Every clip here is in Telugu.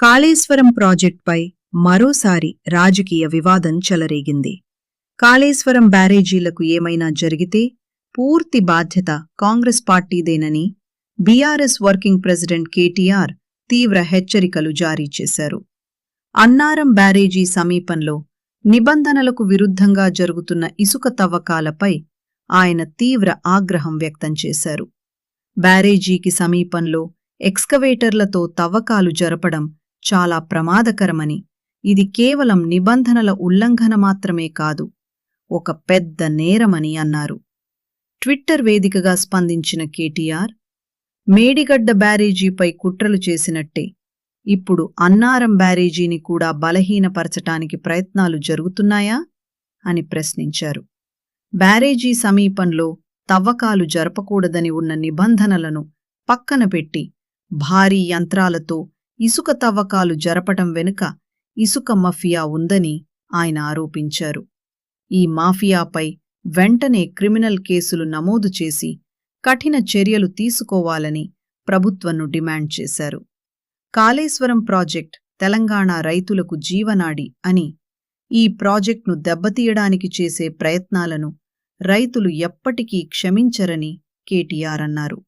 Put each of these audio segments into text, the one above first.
కాళేశ్వరం ప్రాజెక్టుపై మరోసారి రాజకీయ వివాదం చెలరేగింది. కాళేశ్వరం బ్యారేజీలకు ఏమైనా జరిగితే పూర్తి బాధ్యత కాంగ్రెస్ పార్టీదేనని బీఆర్ఎస్ వర్కింగ్ ప్రెసిడెంట్ కేటీఆర్ తీవ్ర హెచ్చరికలు జారీ చేశారు. అన్నారం బ్యారేజీ సమీపంలో నిబంధనలకు విరుద్ధంగా జరుగుతున్న ఇసుక తవ్వకాలపై ఆయన తీవ్ర ఆగ్రహం వ్యక్తం చేశారు. బ్యారేజీకి సమీపంలో ఎక్స్కవేటర్లతో తవ్వకాలు జరపడం చాలా ప్రమాదకరమని, ఇది కేవలం నిబంధనల ఉల్లంఘన మాత్రమే కాదు, ఒక పెద్ద నేరమని అన్నారు. ట్విట్టర్ వేదికగా స్పందించిన కేటీఆర్, మేడిగడ్డ బ్యారేజీపై కుట్రలు చేసినట్టే ఇప్పుడు అన్నారం బ్యారేజీని కూడా బలహీనపరచటానికి ప్రయత్నాలు జరుగుతున్నాయా అని ప్రశ్నించారు. బ్యారేజీ సమీపంలో తవ్వకాలు జరపకూడదని ఉన్న నిబంధనలను పక్కన పెట్టి భారీ యంత్రాలతో ఇసుక తవ్వకాలు జరపటం వెనుక ఇసుక మాఫియా ఉందని ఆయన ఆరోపించారు. ఈ మాఫియాపై వెంటనే క్రిమినల్ కేసులు నమోదు చేసి కఠిన చర్యలు తీసుకోవాలని ప్రభుత్వంను డిమాండ్ చేశారు. కాళేశ్వరం ప్రాజెక్ట్ తెలంగాణ రైతులకు జీవనాడి అని, ఈ ప్రాజెక్టును దెబ్బతీయడానికి చేసే ప్రయత్నాలను రైతులు ఎప్పటికీ క్షమించరని కేటీఆర్ అన్నారు.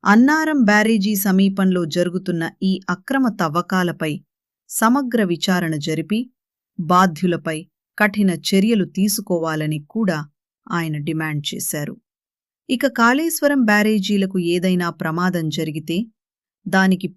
అన్నారం బ్యారేజీ సమీపంలో జరుగుతున్న ఈ అక్రమ తవ్వకాలపై సమగ్ర విచారణ జరిపి బాధ్యులపై కఠిన చర్యలు తీసుకోవాలని కూడా ఆయన డిమాండ్ చేశారు. ఇక కాళేశ్వరం బ్యారేజీలకు ఏదైనా ప్రమాదం జరిగితే దానికి